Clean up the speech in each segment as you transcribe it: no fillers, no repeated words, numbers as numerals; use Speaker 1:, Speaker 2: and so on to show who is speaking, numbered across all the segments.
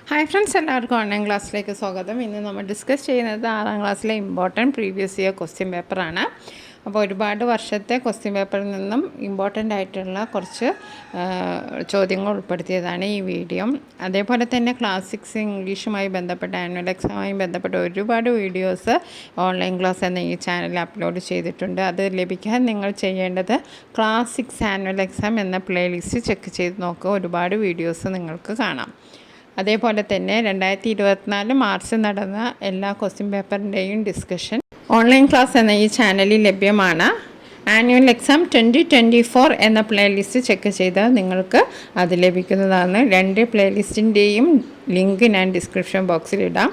Speaker 1: Hi friends, എല്ലാവർക്കും online ക്ലാസ്സിലേക്ക് സ്വാഗതം. ഇന്ന് നമ്മൾ ഡിസ്കസ് ചെയ്യുന്നത് 6ാം ക്ലാസ്സിലെ ഇമ്പോർട്ടൻറ്റ് പ്രീവിയസ് ഇയർ ക്വസ്റ്റ്യൻ പേപ്പറാണ്. അപ്പോൾ ഒരുപാട് വർഷത്തെ ക്വസ്റ്റ്യൻ പേപ്പറിൽ നിന്നും ഇമ്പോർട്ടൻ്റ് ആയിട്ടുള്ള കുറച്ച് ചോദ്യങ്ങൾ ഉൾപ്പെടുത്തിയതാണ് ഈ വീഡിയോ. അതേപോലെ തന്നെ ക്ലാസ് 6 ഇംഗ്ലീഷുമായി ബന്ധപ്പെട്ട ആനുവൽ എക്സാമുമായി ബന്ധപ്പെട്ട ഒരുപാട് വീഡിയോസ് ഓൺലൈൻ ക്ലാസ് എന്ന ഈ ചാനലിൽ അപ്ലോഡ് ചെയ്തിട്ടുണ്ട്. അത് ലഭിക്കാൻ നിങ്ങൾ ചെയ്യേണ്ടത് ക്ലാസ് 6 ആനുവൽ എക്സാം എന്ന പ്ലേലിസ്റ്റ് ചെക്ക് ചെയ്ത് നോക്കുക. ഒരുപാട് വീഡിയോസ് നിങ്ങൾക്ക് കാണാം. അതേപോലെ തന്നെ 2024 മാർച്ച് നടന്ന എല്ലാ ക്വസ്റ്റ്യൻ പേപ്പറിൻ്റെയും ഡിസ്കഷൻ ഓൺലൈൻ ക്ലാസ് എന്ന ഈ ചാനലിൽ ലഭ്യമാണ്. ആനുവൽ എക്സാം 2024 എന്ന പ്ലേലിസ്റ്റ് ചെക്ക് ചെയ്താൽ നിങ്ങൾക്ക് അത് ലഭിക്കുന്നതാണ്. 2 പ്ലേലിസ്റ്റിൻ്റെയും ലിങ്ക് ഞാൻ ഡിസ്ക്രിപ്ഷൻ ബോക്സിലിടാം.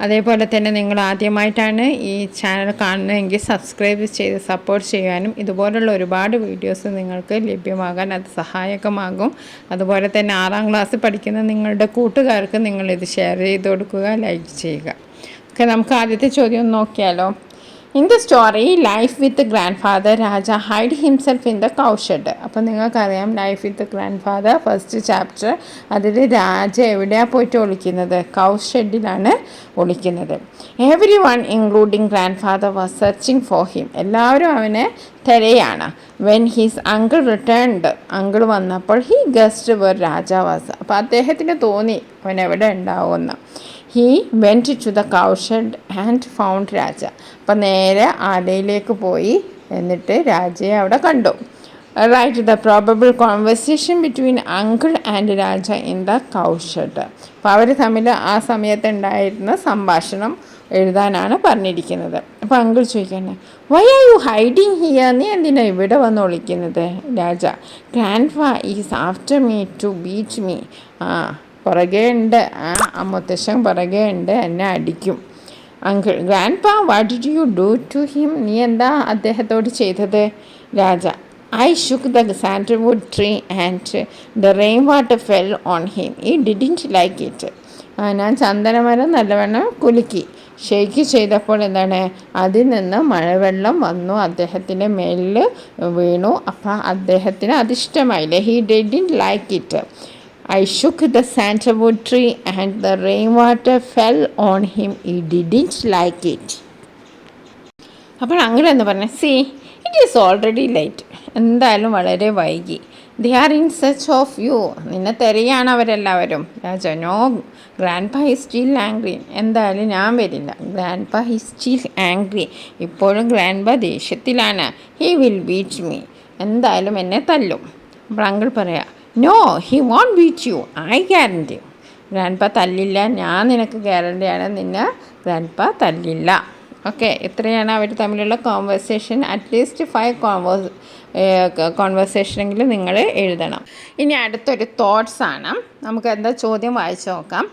Speaker 1: അതേപോലെ തന്നെ നിങ്ങൾ ആദ്യമായിട്ടാണ് ഈ ചാനൽ കാണുന്നതെങ്കിൽ സബ്സ്ക്രൈബ് ചെയ്ത് സപ്പോർട്ട് ചെയ്യാനും ഇതുപോലുള്ള ഒരുപാട് വീഡിയോസ് നിങ്ങൾക്ക് ലഭ്യമാകാൻ അത് സഹായകമാകും. അതുപോലെ തന്നെ 6ാം ക്ലാസ് പഠിക്കുന്ന നിങ്ങളുടെ കൂട്ടുകാർക്ക് നിങ്ങളിത് ഷെയർ ചെയ്ത് കൊടുക്കുക, ലൈക്ക് ചെയ്യുക. ഓക്കെ, നമുക്ക് ആദ്യത്തെ ചോദ്യം നോക്കിയാലോ. In the story life with grandfather, Raja hide himself in the cow shed. അപ്പോൾ നിങ്ങൾക്കറിയാം life with grandfather first chapter, അതിൽ രാജ എവിടെയാണ് പോയിട്ട് ഒളിക്കുന്നത്? കൗ ഷെഡിലാണ് ഒളിക്കുന്നത്. Everyone including grandfather was searching for him. എല്ലാവരും അവനെ തിരയാണ്. When his uncle returned, uncle വന്നപ്പോൾ he guessed where Raja was. അപ്പോൾ അദ്ദേഹത്തിന് തോന്നി അവൻ എവിടെ ഉണ്ടാവുമെന്ന്. He went to the cow shed and found രാജ. അപ്പം നേരെ ആലയിലേക്ക് പോയി, എന്നിട്ട് രാജയെ അവിടെ കണ്ടു. Write the probable conversation between uncle and Raja in the cow shed. അപ്പോൾ അവർ തമ്മിൽ ആ സമയത്ത് ഉണ്ടായിരുന്ന സംഭാഷണം എഴുതാനാണ് പറഞ്ഞിരിക്കുന്നത്. അപ്പോൾ അങ്കിൾ ചോദിക്കണേ, why are you hiding here? നീ എന്തിനാണ് ഇവിടെ വന്ന് ഒളിക്കുന്നത്? Raja, grandpa is after me to beat me. പുറകെ ഉണ്ട്, മുത്തശ്ശൻ പുറകെ ഉണ്ട്, എന്നെ അടിക്കും. Uncle, grandpa what did you do to him? നീ എന്താ അദ്ദേഹത്തോട് ചെയ്തത്? Raja, I shook the sandalwood tree and the rain water fell on him. He didn't like it. ഞാൻ ചന്ദനമരം നല്ലവണ്ണം കുലുക്കി. ഷെയ്ക്ക് ചെയ്തപ്പോൾ എന്താണ്, അതിൽ നിന്ന് മഴവെള്ളം വന്നു, അദ്ദേഹത്തിൻ്റെ മേലിൽ വീണു. അപ്പം അദ്ദേഹത്തിന് അതിഷ്ടമായില്ലേ? He didn't like it. I shook the sandalwood tree and the rainwater fell on him. He didn't like it. അപ്പോൾ അങ്ങനെ എന്ന് പറഞ്ഞാൽ, see it is already late. എന്തായാലും വളരെ വൈകി. They are in search of you. നിന്നെ തിരയാണ് അവരെല്ലാവരും. Raja, no, grandpa is still angry. എന്തായാലും ഞാൻ വരില്ല. Grandpa is still angry. ഇപ്പോഴും ഗ്രാൻഡ് പാ ദേഷ്യത്തിലാണ്. He will beat me. എന്തായാലും എന്നെ തല്ലും. അപ്പോൾ അങ്കിൾ പറയാം, no, he won't beat you, I guarantee. Grandpa തല്ലില്ല, ഞാൻ നിനക്ക് ഗ്യാരണ്ടിയാണ്, നിന്നെ ഗ്രാൻഡ് പാ തല്ലില്ല. ഓക്കെ, ഇത്രയാണ് അവർ തമ്മിലുള്ള കോൺവെർസേഷൻ. അറ്റ്ലീസ്റ്റ് 5 കോൺവെർസേഷനെങ്കിലും നിങ്ങൾ എഴുതണം. ഇനി അടുത്തൊരു തോട്ട്സാണ്. നമുക്ക് എന്താ ചോദ്യം വായിച്ചു നോക്കാം.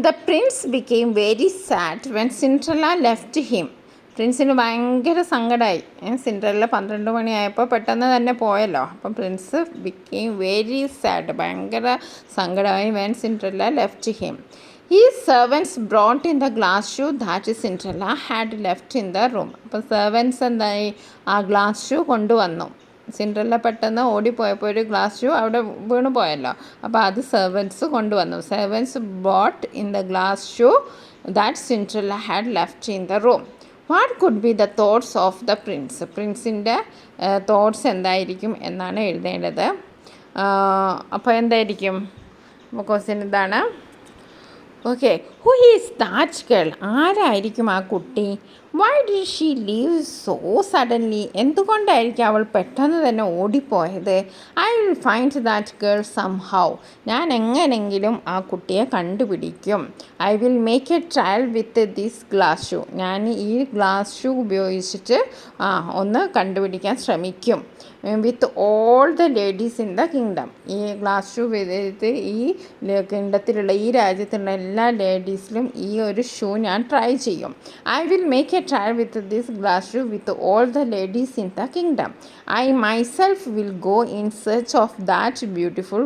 Speaker 1: The prince became very sad when Cinderella left him. പ്രിൻസിന് ഭയങ്കര സങ്കടമായി. സിൻഡ്രല്ല 12 മണിയായപ്പോൾ പെട്ടെന്ന് തന്നെ പോയല്ലോ. അപ്പം പ്രിൻസ് ബിക്കെയിം വെരി സാഡ്, ഭയങ്കര സങ്കടമായി. When Cinderella left him. The servants brought in the glass shoe that Cinderella had left in the room. അപ്പം സെർവൻസ് എന്തായി, ആ ഗ്ലാസ് ഷൂ കൊണ്ടുവന്നു. സിൻഡ്രല്ല പെട്ടെന്ന് ഓടിപ്പോയപ്പോൾ ഒരു ഗ്ലാസ് ഷൂ അവിടെ വീണ് പോയല്ലോ. അപ്പോൾ അത് സെർവൻസ് കൊണ്ടുവന്നു. Servants brought in the glass shoe that Cinderella had left in the room. What could be the thoughts of the prince? പ്രിൻസിൻ്റെ തോട്ട്സ് എന്തായിരിക്കും എന്നാണ് എഴുതേണ്ടത്. അപ്പോൾ എന്തായിരിക്കും ക്വസ്റ്റ്യൻ ഇതാണ്. Okay, who is that girl? ആരായിരിക്കും ആ കുട്ടി? Why did she leave so suddenly? എന്തുകൊണ്ടായിരിക്കും അവൾ പെട്ടെന്ന് തന്നെ ഓടിപ്പോയത്? I will find that girl somehow. ഞാൻ എങ്ങനെങ്കിലും ആ കുട്ടിയെ കണ്ടുപിടിക്കും. I will make a trial with this glass shoe. ഞാൻ ഈ ഗ്ലാസ് ഷൂ ഉപയോഗിച്ചിട്ട് ഒന്ന് കണ്ടുപിടിക്കാൻ ശ്രമിക്കും. With all the ladies in the kingdom. ഈ ഗ്ലാസ് ഷൂ വിത്ത് ഈ കിങ്ഡത്തിലുള്ള, ഈ രാജ്യത്തുള്ള എല്ലാ ലേഡീസിലും ഈ ഒരു ഷൂ ഞാൻ ട്രൈ ചെയ്യും. I will make a trial with this glass shoe with all the ladies in the kingdom. I myself will go in search of that beautiful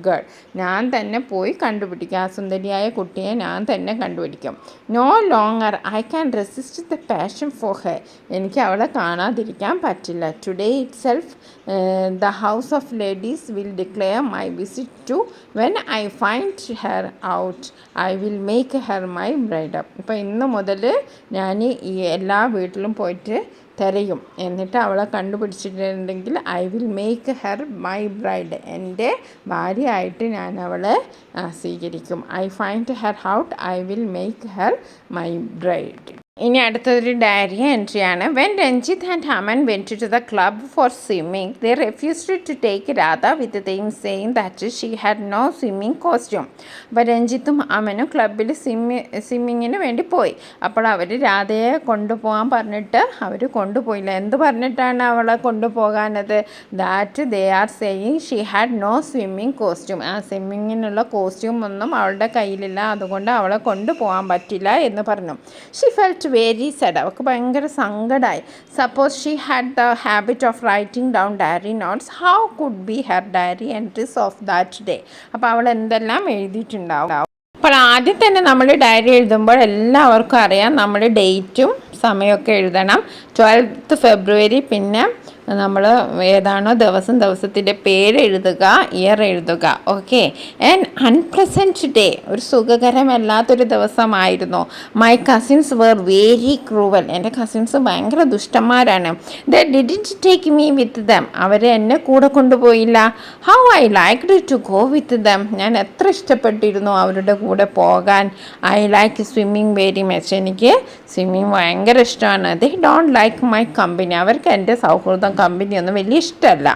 Speaker 1: girl. ഞാൻ തന്നെ പോയി കണ്ടുപിടിക്കും. ആ സുന്ദരിയായ കുട്ടിയെ ഞാൻ തന്നെ കണ്ടുപിടിക്കും. No longer I can resist the passion for her. എനിക്ക് അവളെ കാണാതിരിക്കാൻ പറ്റില്ല. Today itself the House of Ladies will declare my visit to. When I find her out, I will make her my bride. അപ്പോൾ ഇന്ന് മുതൽ ഞാൻ ഈ എല്ലാ വീട്ടിലും പോയിട്ട് തിരയും. എന്നിട്ട് അവളെ കണ്ടുപിടിച്ചിട്ടുണ്ടെങ്കിൽ I will make her my bride, എൻ്റെ ഭാര്യയായിട്ട് ഞാൻ അവളെ സ്വീകരിക്കും. I find her out, I will make her my bride. ഇനി അടുത്തതൊരു ഡയറി എൻട്രിയാണ്. When Ranjith and Aman went to the club for swimming, they refused to take Radha with them saying that she had no swimming costume. അപ്പോൾ രഞ്ജിത്തും അമനും ക്ലബ്ബിൽ സ്വിമ്മിങ്ങിന് വേണ്ടി പോയി. അപ്പോൾ അവർ രാധയെ കൊണ്ടുപോകാൻ പറഞ്ഞിട്ട് അവർ കൊണ്ടുപോയില്ല. എന്ത് പറഞ്ഞിട്ടാണ് അവളെ കൊണ്ടുപോകാനത്? That they are saying she had no swimming costume. ആ സ്വിമ്മിങ്ങിനുള്ള കോസ്റ്റ്യൂം ഒന്നും അവളുടെ കയ്യിലില്ല, അതുകൊണ്ട് അവളെ കൊണ്ടുപോകാൻ പറ്റില്ല എന്ന് പറഞ്ഞു. She felt very sad. അവൾക്ക് ഭയങ്കര സങ്കടമായി. Suppose she had the habit of writing down diary notes, how could be her diary entries of that day. അപ്പോൾ അവൾ എന്തെല്ലാം എഴുതിയിട്ടുണ്ടാവും. അപ്പോൾ ആദ്യം തന്നെ നമ്മൾ ഡയറി എഴുതുമ്പോൾ എല്ലാവർക്കും അറിയാം നമ്മൾ ഡേറ്റും സമയമൊക്കെ എഴുതണം. 12th February, പിന്നെ നമ്മൾ ഏതാണോ ദിവസത്തിൻ്റെ പേര് എഴുതുക, ഇയർ എഴുതുക. ഓക്കെ. ആൻഡ് അൺപ്ലസൻറ്റ് ഡേ, ഒരു സുഖകരമല്ലാത്തൊരു ദിവസമായിരുന്നു. My cousins were very cruel. എൻ്റെ കസിൻസ് ഭയങ്കര ദുഷ്ടന്മാരാണ്. They didn't take me with them. അവർ എന്നെ കൂടെ കൊണ്ടുപോയില്ല. How I liked to go with them. ഞാൻ എത്ര ഇഷ്ടപ്പെട്ടിരുന്നു അവരുടെ കൂടെ പോകാൻ. I like swimming very much. എനിക്ക് സ്വിമ്മിങ് ഭയങ്കര ഇഷ്ടമാണ്. They don't like my company. അവർക്ക് എൻ്റെ സൗഹൃദം, കമ്പനിയൊന്നും വലിയ ഇഷ്ടമല്ല.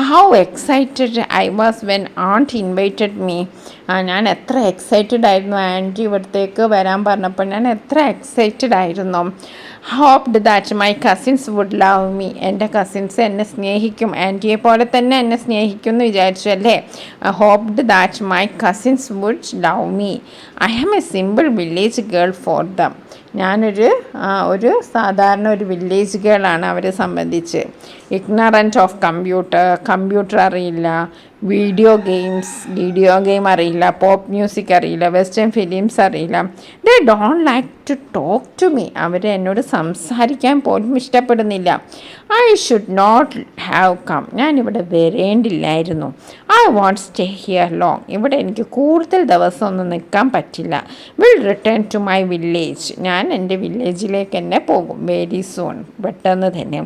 Speaker 1: How excited I was when aunt invited me. ഞാൻ എത്ര എക്സൈറ്റഡ് ആയിരുന്നു ആൻറ്റി ഇവിടത്തേക്ക് വരാൻ പറഞ്ഞപ്പോൾ. ഞാൻ എത്ര എക്സൈറ്റഡ് ആയിരുന്നു. Hoped that my cousins would love me. എൻ്റെ കസിൻസ് എന്നെ സ്നേഹിക്കും, ആൻറ്റിയെ പോലെ തന്നെ എന്നെ സ്നേഹിക്കും എന്ന് വിചാരിച്ചു അല്ലേ. Hoped that my cousins would love me. I am a simple village girl for them. ഞാനൊരു സാധാരണ ഒരു വില്ലേജ് ഗേളാണ് അവരെ സംബന്ധിച്ച്. ഇഗ്നറൻറ്റ് ഓഫ് കമ്പ്യൂട്ടർ അറിയില്ല, വീഡിയോ ഗെയിം അറിയില്ല, പോപ്പ് മ്യൂസിക് അറിയില്ല, വെസ്റ്റേൺ ഫിലിംസ് അറിയില്ല. They don't like to talk to me. അവർ എന്നോട് സംസാരിക്കാൻ പോലും ഇഷ്ടപ്പെടുന്നില്ല. I should not have come. ഞാനിവിടെ വരേണ്ടില്ലായിരുന്നു. I won't stay here long. ഇവിടെ എനിക്ക് കൂടുതൽ ദിവസമൊന്നും നിൽക്കാൻ പറ്റില്ല. Will return to my village. ഞാൻ എൻ്റെ വില്ലേജിലേക്ക് തന്നെ പോകും വെരി സൂൺ, പെട്ടെന്ന് തന്നെ.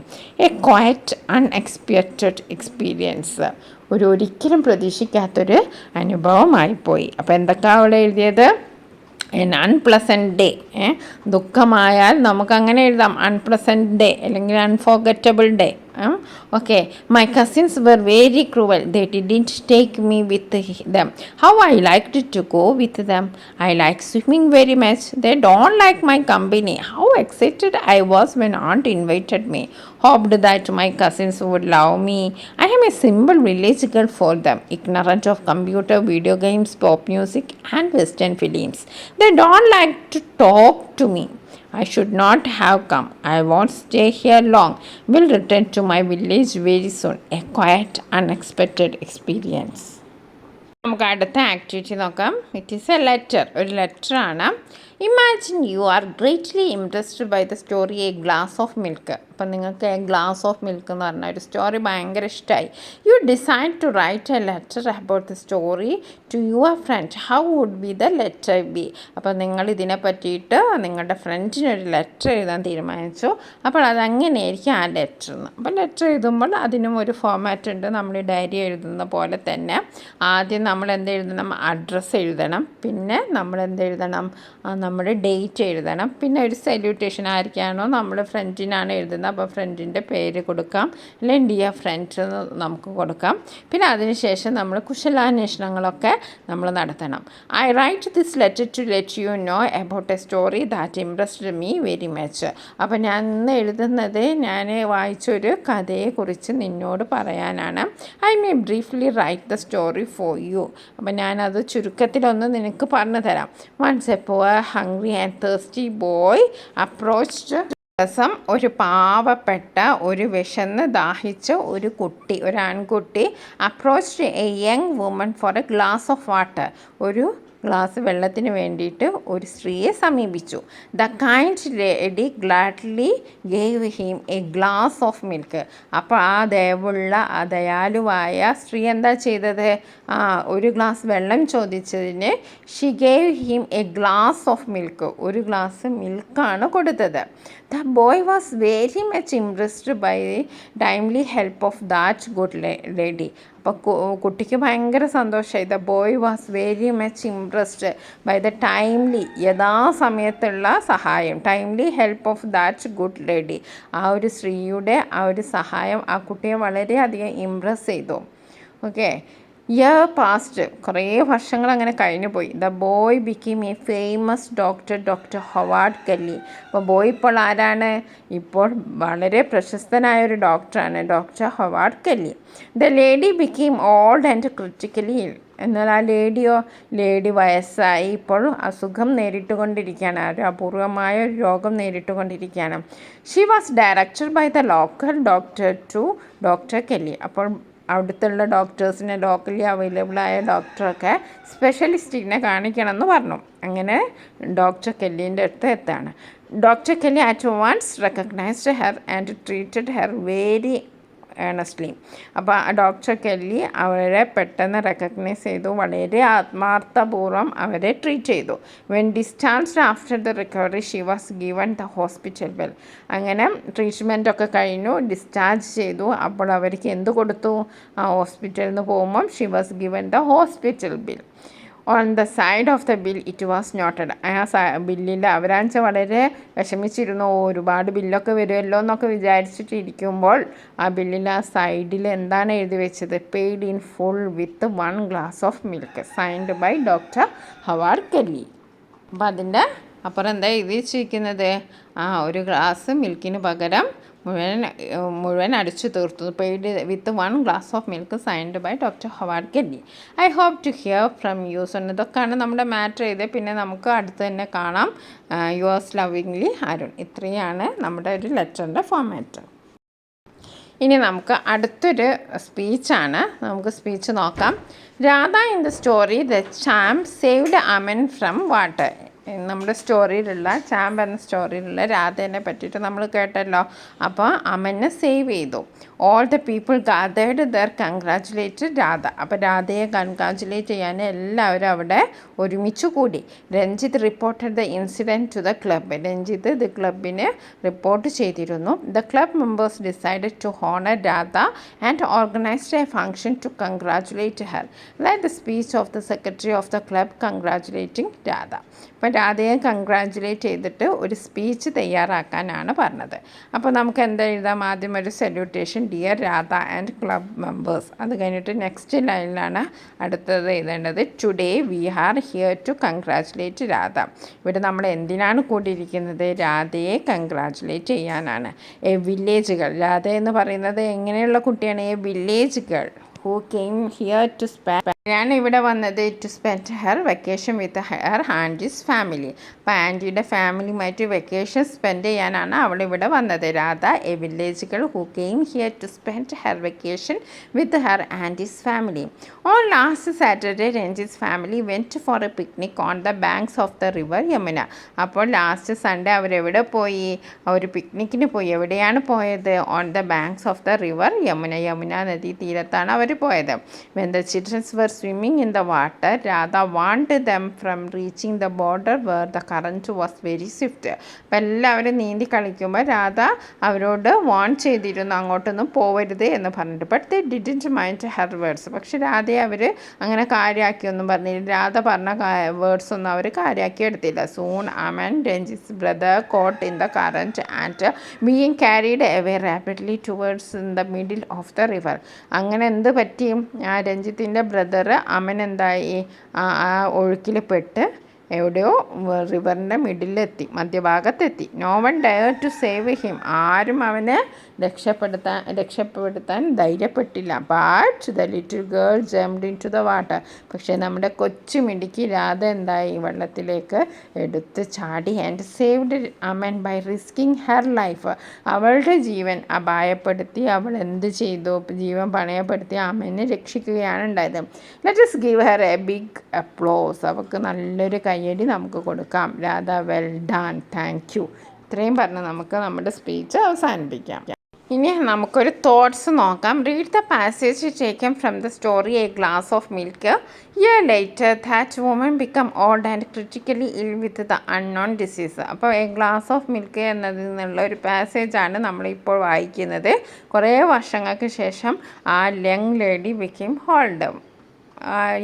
Speaker 1: A quiet unexpected experience. ഒരിക്കലും പ്രതീക്ഷിക്കാത്തൊരു അനുഭവമായിപ്പോയി. അപ്പോൾ എന്തൊക്കെയാണ് അവിടെ എഴുതിയത്? N unpleasant day. ദുഃഖമായാൽ നമുക്കങ്ങനെ എഴുതാം, അൺപ്ലസൻറ്റ് ഡേ അല്ലെങ്കിൽ unforgettable day. Okay, my cousins were very cruel. They didn't take me with them. How I liked to go with them. I like swimming very much. They don't like my company. How excited I was when aunt invited me. Hoped that my cousins would love me. I am a simple village girl for them, ignorant of computer, video games, pop music and western films. They don't like to talk to me. I should not have come. I won't stay here long. Will return to my village very soon. A quiet, unexpected experience. നമുക്ക് അടുത്ത activity നോക്കാം. It is a letter. ഒരു ലെറ്ററാണ്. Imagine you are greatly impressed by the story a glass of milk. അപ്പം നിങ്ങൾക്ക് A glass of milk എന്ന് പറഞ്ഞ ഒരു സ്റ്റോറി ഭയങ്കര ഇഷ്ടമായി. You decide to write a letter about the story to your friend. How would be the letter be? അപ്പോൾ നിങ്ങൾ ഇതിനെ പറ്റിയിട്ട് നിങ്ങളുടെ ഫ്രണ്ടിനൊരു ലെറ്റർ എഴുതാൻ തീരുമാനിച്ചു. അപ്പോൾ അതങ്ങനെയായിരിക്കും ആ ലെറ്റർ എന്ന്. അപ്പോൾ ലെറ്റർ എഴുതുമ്പോൾ അതിനും ഒരു ഫോമാറ്റ് ഉണ്ട്. നമ്മൾ ഡയറി എഴുതുന്ന പോലെ തന്നെ ആദ്യം നമ്മൾ എന്തെഴുതണം? അഡ്രസ്സ് എഴുതണം. പിന്നെ നമ്മൾ എന്തെഴുതണം? നമ്മുടെ ഡേറ്റ് എഴുതണം. പിന്നെ ഒരു സല്യൂട്ടേഷൻ ആയിരിക്കാണോ നമ്മൾ ഫ്രണ്ടിനാണ് എഴുതുന്നത്, അപ്പോൾ ഫ്രണ്ടിൻ്റെ പേര് കൊടുക്കാം, അല്ലെങ്കിൽ ഡിയർ ഫ്രണ്ട്സ് എന്ന് നമുക്ക് കൊടുക്കാം. പിന്നെ അതിനുശേഷം നമ്മൾ കുശലാന്വേഷണങ്ങളൊക്കെ നമ്മൾ നടത്തണം. I write this letter to let you know about a story that impressed me very much. അപ്പോൾ ഞാൻ ഇന്ന് എഴുതുന്നത് ഞാൻ വായിച്ചൊരു കഥയെക്കുറിച്ച് നിന്നോട് പറയാനാണ്. I may briefly write the story for you. അപ്പോൾ ഞാനത് ചുരുക്കത്തിലൊന്ന് നിനക്ക് പറഞ്ഞു തരാം. Once a poor hungry and thirsty boy approached. ദിവസം ഒരു പാവപ്പെട്ട ഒരു വിശന്ന് ദാഹിച്ച ഒരു ആൺകുട്ടി approached a young woman for a glass of water. ഒരു ഗ്ലാസ് വെള്ളത്തിന് വേണ്ടിയിട്ട് ഒരു സ്ത്രീയെ സമീപിച്ചു. The kind lady gladly gave him a glass of milk. അപ്പോൾ ആ ദയാലുവായ സ്ത്രീ എന്താ ചെയ്തത്? ഒരു ഗ്ലാസ് വെള്ളം ചോദിച്ചതിന് she gave him a glass of milk, ഒരു ഗ്ലാസ് മിൽക്കാണ് കൊടുത്തത്. The boy was very much impressed by the timely help of that good lady. അപ്പോൾ കുട്ടിക്ക് ഭയങ്കര സന്തോഷമായി. The boy was very much impressed by the timely, യഥാസമയത്തുള്ള സഹായം, timely help of that good lady. ആ ഒരു സ്ത്രീയുടെ ആ ഒരു സഹായം ആ കുട്ടിയെ വളരെയധികം ഇംപ്രസ് ചെയ്തു. ഓക്കെ, ഇയർ പാസ്റ്റ്, കുറേ വർഷങ്ങൾ അങ്ങനെ കഴിഞ്ഞു പോയി. The boy became A famous doctor Howard Kelly. അപ്പോൾ ബോയ് ഇപ്പോൾ ആരാണ്? ഇപ്പോൾ വളരെ പ്രശസ്തനായ ഒരു ഡോക്ടറാണ്, doctor Howard Kelly. The lady became old and critically ഇൽ. എന്നാൽ ആ ലേഡി വയസ്സായി, ഇപ്പോൾ അസുഖം നേരിട്ടുകൊണ്ടിരിക്കുകയാണ്, ഒരു അപൂർവമായ ഒരു രോഗം നേരിട്ടുകൊണ്ടിരിക്കുകയാണ്. She was directed by the local doctor to doctor Kelly. അപ്പോൾ അവിടുത്തുള്ള ഡോക്ടേഴ്സിനെ, ലോക്കലി അവൈലബിളായ ഡോക്ടറൊക്കെ സ്പെഷ്യലിസ്റ്റിനെ കാണിക്കണമെന്ന് പറഞ്ഞു. അങ്ങനെ ഡോക്ടർ കെല്ലിൻ്റെ അടുത്ത് എത്താണ്. Doctor Kelly at once recognised her and treated her very earnestly. അപ്പോൾ ഡോക്ടർ കെല്ലി അവരെ പെട്ടെന്ന് റെക്കഗ്നൈസ് ചെയ്തു, വളരെ ആത്മാർത്ഥപൂർവ്വം അവരെ ട്രീറ്റ് ചെയ്തു. When discharged after the recovery she was given the hospital bill. അങ്ങനെ ട്രീറ്റ്മെൻറ്റൊക്കെ കഴിഞ്ഞു, ഡിസ്ചാർജ് ചെയ്തു. അപ്പോൾ അവർക്ക് എന്ത് കൊടുത്തു? ആ ഹോസ്പിറ്റലിൽ നിന്ന് പോകുമ്പം Xi was given the hospital bill. On the side of the bill it was noted. ആ ബില്ലിൽ അവരാണെന്ന് വളരെ വിഷമിച്ചിരുന്നു, ഒരുപാട് ബില്ലൊക്കെ വരുമല്ലോ എന്നൊക്കെ വിചാരിച്ചിട്ടിരിക്കുമ്പോൾ ആ ബില്ലിൽ ആ സൈഡിൽ എന്താണ് എഴുതി വെച്ചത്? Paid in full with 1 glass of milk, signed by doctor Howard Kelly. അപ്പോൾ അതിൻ്റെ അപ്പുറം എന്താ എഴുതി വെച്ചിരിക്കുന്നത്? ഒരു ഗ്ലാസ് മിൽക്കിന് പകരം മുഴുവൻ അടിച്ചു തീർത്തു. Paid with 1 glass of milk, signed by doctor Howard Kelly. I hope to hear from you. ഇതൊക്കെയാണ് നമ്മുടെ മാറ്റർ ചെയ്തത്. പിന്നെ നമുക്ക് അടുത്ത് തന്നെ കാണാം. Yours lovingly Arun. ഇത്രയാണ് നമ്മുടെ ഒരു ലെറ്ററിൻ്റെ ഫോമാറ്റ്. ഇനി നമുക്ക് അടുത്തൊരു സ്പീച്ചാണ്, നമുക്ക് സ്പീച്ച് നോക്കാം. Radha in the story the champ saved Aman from water. നമ്മുടെ സ്റ്റോറിയിലുള്ള ചാമ്പ് എന്ന സ്റ്റോറിയിലുള്ള രാധേനെ പറ്റിയിട്ട് നമ്മൾ കേട്ടല്ലോ. അപ്പോൾ അമനെ സേവ് ചെയ്തു. All the people gathered there congratulated Radha. അപ്പോൾ രാധയെ കൺഗ്രാജുലേറ്റ് ചെയ്യാൻ എല്ലാവരും അവിടെ ഒരുമിച്ച് കൂടി. Ranjith reported the incident to the club. Ranjith ഇത് ക്ലബിന് റിപ്പോർട്ട് ചെയ്തിരുന്നു. The club members decided to honour Radha and organised a function to congratulate her. അതായത് the speech of the secretary of the club congratulating Radha. അപ്പോൾ രാധയെ കൺഗ്രാജുലേറ്റ് ചെയ്തിട്ട് ഒരു സ്പീച്ച് തയ്യാറാക്കാനാണ് പറഞ്ഞത്. അപ്പോൾ നമുക്ക് എന്താ എഴുതാം? ആദ്യം ഒരു salutation, dear Radha and club members. അത് കഴിഞ്ഞിട്ട് നെക്സ്റ്റ് ലൈനിലാണ് അടുത്തത് എഴുതേണ്ടത്. Today we are here to congratulate Radha. ഇവിടെ നമ്മൾ എന്തിനാണ് കൂടിയിരിക്കുന്നത്? രാധയെ കൺഗ്രാജുലേറ്റ് ചെയ്യാനാണ്. A village girl. രാധ എന്ന് പറയുന്നത് എങ്ങനെയുള്ള കുട്ടിയാണ്? A village girl who came here to spend. ഞാൻ ഇവിടെ വന്നത് to spend her vacation with her aunty's family. അപ്പോൾ ആൻറ്റിയുടെ ഫാമിലിയുമായിട്ട് വെക്കേഷൻ സ്പെൻഡ് ചെയ്യാനാണ് അവൾ ഇവിടെ വന്നത്. Radha a village girl who came here to spend her vacation with her aunty's family. On last Saturday Ranjith family went for a picnic on the banks of the river Yamuna. അപ്പോൾ last Sunday അവരെവിടെ പോയി? ഒരു പിക്നിക്കിന് പോയി. എവിടെയാണ് പോയത്? On the banks of the river Yamuna. Yamuna നദീ തീരത്താണ് അവർ പോയത്. When the children's were swimming in the water, Radha warned them from reaching the border where the current was very swift. അപ്പോൾ എല്ലാവരും നീന്തി കളിക്കുമ്പോൾ രാധ അവരോട് വാൺ ചെയ്തിരുന്നു, അങ്ങോട്ടൊന്നും പോവരുത് എന്ന് പറഞ്ഞിട്ട്. But they didn't mind her words. പക്ഷെ രാധയെ അവർ അങ്ങനെ കാര്യമാക്കിയൊന്നും പറഞ്ഞില്ല. രാധ പറഞ്ഞ വേർഡ്സ് ഒന്നും അവർ കാര്യമാക്കി എടുത്തില്ല. Soon Aman Ranjith brother caught in the current and being carried away rapidly towards in the middle of the river. അങ്ങനെ എന്ത് പറ്റി? രഞ്ജിത്തിൻ്റെ ബ്രദർ അമൻ എന്തായി? ആ ഒഴുക്കിൽ പെട്ട് എവിടെയോ റിവറിൻ്റെ മിഡിലെത്തി, മധ്യഭാഗത്തെത്തി. No one dare to save him. ആരും അവനെ രക്ഷപ്പെടുത്താൻ ധൈര്യപ്പെട്ടില്ല. But the little girl jumped in to the water. പക്ഷേ നമ്മുടെ കൊച്ചു മിടുക്കി രാധ എന്തായി, വെള്ളത്തിലേക്ക് എടുത്ത് ചാടി. And saved Aman by risking her life. അവളുടെ ജീവൻ അപായപ്പെടുത്തി അവൾ എന്ത് ചെയ്തു? ജീവൻ പണയപ്പെടുത്തി അമനെ രക്ഷിക്കുകയാണ് ഉണ്ടായത്. Let us give her a big applause. അവൾക്ക് നല്ലൊരു കയ്യടി നമുക്ക് കൊടുക്കാം. Radha, well done, thank you. ഇത്രയും പറഞ്ഞ് നമുക്ക് നമ്മുടെ സ്പീച്ച് അവസാനിപ്പിക്കാം. ഇനി നമുക്കൊരു തോട്ട്സ് നോക്കാം. Read the passage taken from the story a glass of milk. Year later that woman become old and critically ill with the unknown disease. അപ്പോൾ എ ഗ്ലാസ് ഓഫ് മിൽക്ക് എന്നതിൽ നിന്നുള്ള ഒരു പാസേജാണ് നമ്മളിപ്പോൾ വായിക്കുന്നത്. കുറേ വർഷങ്ങൾക്ക് ശേഷം ആ young lady become old.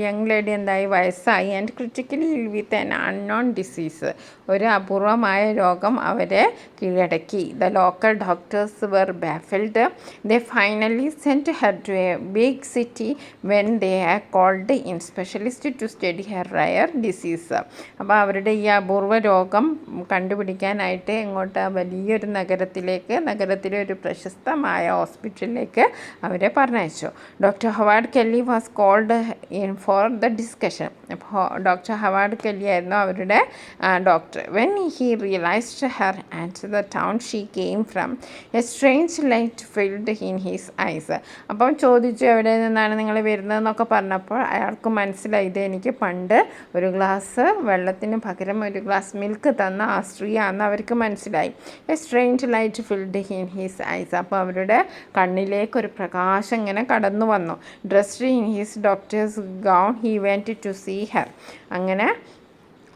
Speaker 1: Young lady എന്തായി, വയസ്സായി. And critically ill with an unknown disease. ഒരു അപൂർവമായ രോഗം അവരെ കീഴടക്കി. The local doctors were baffled. They finally sent her to a big city when they called in specialist to study her rare disease. അപ്പോൾ അവരുടെ ഈ അപൂർവ രോഗം കണ്ടുപിടിക്കാനായിട്ട് ഇങ്ങോട്ട് വലിയൊരു നഗരത്തിലെ ഒരു പ്രശസ്തമായ ഹോസ്പിറ്റലിലേക്ക് അവരെ പറഞ്ഞയച്ചു. Doctor Howard Kelly was called for the discussion. അപ്പോൾ ഡോക്ടർ ഹവാർഡ് കെല്ലി ആയിരുന്നു അവരുടെ doctor. When he realised her and the town she came from, a strange light filled in his eyes. അപ്പം ചോദിച്ചു എവിടെ നിന്നാണ് നിങ്ങൾ വരുന്നതെന്നൊക്കെ പറഞ്ഞപ്പോൾ അയാൾക്ക് മനസ്സിലായി, ഇത് എനിക്ക് പണ്ട് ഒരു ഗ്ലാസ് വെള്ളത്തിന് പകരം ഒരു ഗ്ലാസ് മിൽക്ക് തന്ന ആ സ്ത്രീയാണെന്ന് അവർക്ക് മനസ്സിലായി. A strange light filled in his eyes. അപ്പോൾ അവരുടെ കണ്ണിലേക്കൊരു പ്രകാശം ഇങ്ങനെ കടന്നു വന്നു. Dressed in his doctor's gown he went to see her. അങ്ങനെ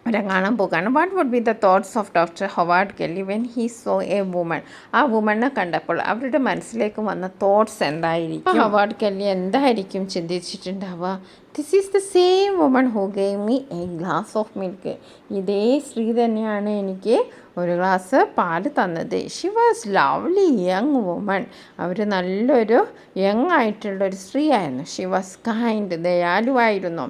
Speaker 1: അവരെ കാണാൻ പോകാണ്. What would be the thoughts of doctor Howard Kelly when he saw a woman. ആ വുമണിനെ കണ്ടപ്പോൾ അവരുടെ മനസ്സിലേക്ക് വന്ന തോട്ട്സ് എന്തായിരിക്കും? ഹൊവാർഡ് കെല്ലി എന്തായിരിക്കും ചിന്തിച്ചിട്ടുണ്ടാവുക? This is the same woman who gave me a glass of milk. ഇതേ സ്ത്രീ തന്നെയാണ് എനിക്ക് ഒരു ഗ്ലാസ് പാല് തന്നത്. She was lovely young woman. അവർ നല്ലൊരു യങ് ആയിട്ടുള്ളൊരു സ്ത്രീ ആയിരുന്നു. ഷി വാസ് കൈൻഡ്, ദയാലുവായിരുന്നു.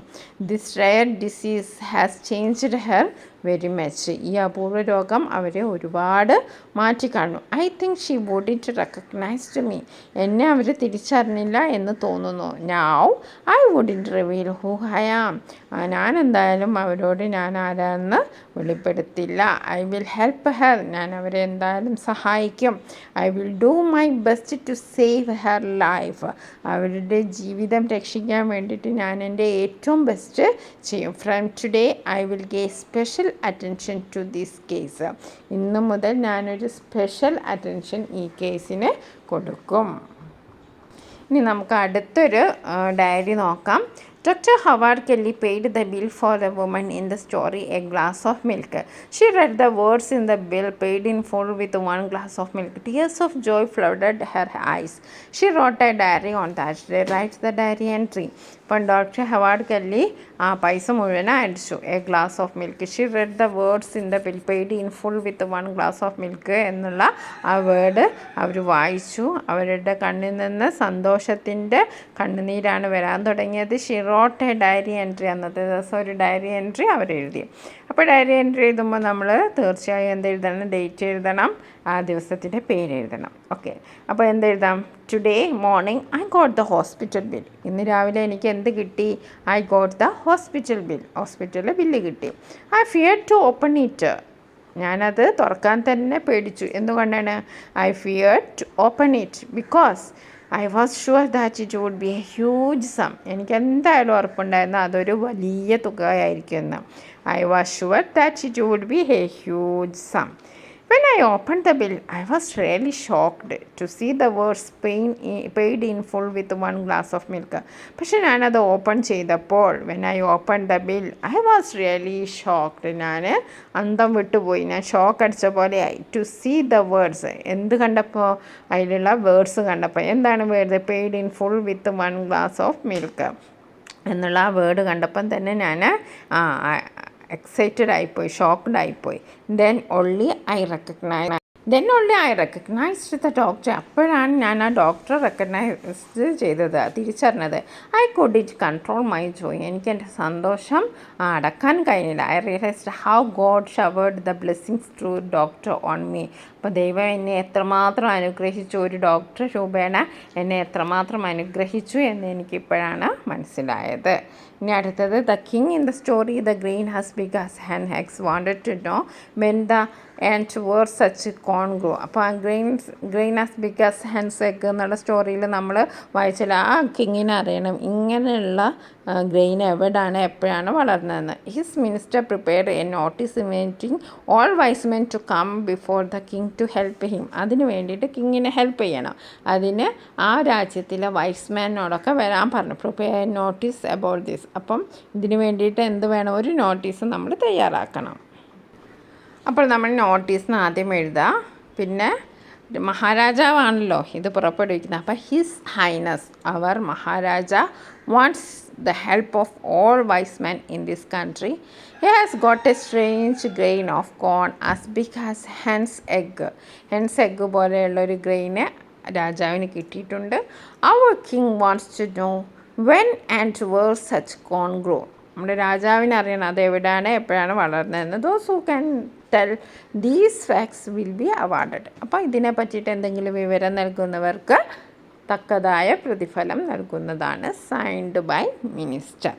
Speaker 1: This rare disease has changed her very much. ഈ അപൂർവ രോഗം അവരെ ഒരുപാട് മാറ്റിക്കാണു. I think she wouldn't recognised me. എന്നെ അവർ തിരിച്ചറിഞ്ഞില്ല എന്ന് തോന്നുന്നു. Now I wouldn't reveal who I am. ഞാൻ എന്തായാലും അവരോട് ഞാൻ ആരാണെന്ന് വെളിപ്പെടുത്തില്ല. I will help her. ഞാൻ അവരെ എന്തായാലും സഹായിക്കും. I will do my best to save her life. അവരുടെ ജീവിതം രക്ഷിക്കാൻ വേണ്ടിയിട്ട് ഞാൻ എൻ്റെ ഏറ്റവും ബെസ്റ്റ് ചെയ്യും. From today I will gave special attention to this case. ഇന്നു മുതൽ ഞാനൊരു സ്പെഷ്യൽ അറ്റൻഷൻ ഈ കേസിന് കൊടുക്കും. ഇനി നമുക്ക് അടുത്തൊരു ഡയറി നോക്കാം. Dr. Howard Kelly paid the bill for the woman in the story a glass of milk. She read the words in the bill, paid in full with one glass of milk. Tears of joy flooded her eyes. She wrote a diary on that day. Writes the diary entry. അപ്പം doctor Howard Kelly ആ പൈസ മുഴുവൻ അടിച്ചു. A glass of milk. She read the words in the bill, paid in full with one glass of milk എന്നുള്ള ആ word അവർ വായിച്ചു. അവരുടെ കണ്ണിൽ നിന്ന് സന്തോഷത്തിൻ്റെ കണ്ണുനീരാണ് വരാൻ തുടങ്ങിയത്. She wrote a diary entry. അന്നത്തെ ദിവസം ഒരു ഡയറി എൻട്രി അവരെഴുതി. അപ്പോൾ ഡയറി എൻട്രി എഴുതുമ്പോൾ നമ്മൾ തീർച്ചയായും എന്തെഴുതണം? ഡേറ്റ് എഴുതണം, ആ ദിവസത്തിൻ്റെ പേര് എഴുതണം. ഓക്കെ, അപ്പോൾ എന്തെഴുതാം? Today morning I got the hospital bill. ഇന്ന് രാവിലെ എനിക്ക് എന്ത് കിട്ടി? I got the hospital bill. ഹോസ്പിറ്റലിലെ ബില്ല് കിട്ടി. I fear to open it. ഞാനത് തുറക്കാൻ തന്നെ പേടിച്ചു. എന്തുകൊണ്ടാണ്? I fear to open it because I was sure that it would be a huge sum. എനിക്ക് എന്തായാലും ഉറപ്പുണ്ടായിരുന്നു അതൊരു വലിയ തുകയായിരിക്കുമെന്ന്. I was sure that it would be a huge sum. When I opened the bill, I was really shocked to see the words paid in full with one glass of milk. പക്ഷേ ഞാനത് open ചെയ്തപ്പോൾ, when I opened the bill, I was really shocked. ഞാൻ അന്തം വിട്ടുപോയി. ഞാൻ shock അടിച്ച പോലെയായി. To see the words. എന്ത് കണ്ടപ്പോൾ? അതിലുള്ള വേർഡ്സ് കണ്ടപ്പോൾ. എന്താണ് word? Paid in full with one glass of milk എന്നുള്ള ആ വേർഡ് കണ്ടപ്പം തന്നെ ഞാൻ എക്സൈറ്റഡ് ആയിപ്പോയി, ഷോക്ക്ഡ് ആയിപ്പോയി. Then only I recognise then only I recognised the doctor. അപ്പോഴാണ് ഞാൻ ആ ഡോക്ടറെ റെക്കഗ്നൈസ് ചെയ്തത്, തിരിച്ചറിഞ്ഞത്. I could it control my joy. എനിക്ക് എൻ്റെ സന്തോഷം അടക്കാൻ കഴിഞ്ഞില്ല. I realised how God showered the blessings through doctor on me. അപ്പോൾ ദൈവം എന്നെ എത്രമാത്രം അനുഗ്രഹിച്ചു, ഒരു ഡോക്ടർ രൂപേണ എന്നെ എത്രമാത്രം അനുഗ്രഹിച്ചു എന്ന് എനിക്കിപ്പോഴാണ് മനസ്സിലായത്. ഇനി അടുത്തത്, the king in the story the grain as big as hen eggs wanted to know when the and where such corn grow. അപ്പോൾ ആ grain as big as hence egg എന്നുള്ള സ്റ്റോറിയിൽ നമ്മൾ വായിച്ചാൽ ആ കിങ്ങിനെ അറിയണം ഇങ്ങനെയുള്ള ഗ്രെയിൻ എവിടെയാണ് എപ്പോഴാണ് വളർന്നതെന്ന്. His minister prepared a notice inviting all wise men to come before the king to help him. അതിന് വേണ്ടിയിട്ട് കിങ്ങിനെ ഹെൽപ്പ് ചെയ്യണം. അതിന് ആ രാജ്യത്തിലെ വൈസ്മാനോടൊക്കെ വരാൻ പറഞ്ഞു. Prepare notice about this. അപ്പം ഇതിന് വേണ്ടിയിട്ട് എന്ത് വേണം, ഒരു നോട്ടീസ് നമ്മൾ തയ്യാറാക്കണം. അപ്പോൾ നമ്മൾ നോട്ടീസിന് ആദ്യം എഴുതുക. പിന്നെ മഹാരാജാവാണല്ലോ ഇത് പുറപ്പെടുവിക്കുന്നത്. അപ്പോൾ his highness our Maharaja wants the help of all wise men in this country. He has got a strange grain of corn as big as hence egg. Hens egg പോലെയുള്ളൊരു ഗ്രെയിന് രാജാവിന് കിട്ടിയിട്ടുണ്ട്. Our king wants to know when and where such corn grow. നമ്മുടെ രാജാവിനെ അറിയണം അത് എവിടെയാണ് എപ്പോഴാണ് വളർന്നതെന്ന്. Those who can tell these facts will be awarded. അപ്പോൾ ഇതിനെ പറ്റിയിട്ട് എന്തെങ്കിലും വിവരം നൽകുന്നവർക്ക് തക്കതായ പ്രതിഫലം നൽകുന്നതാണ്. Signed by minister.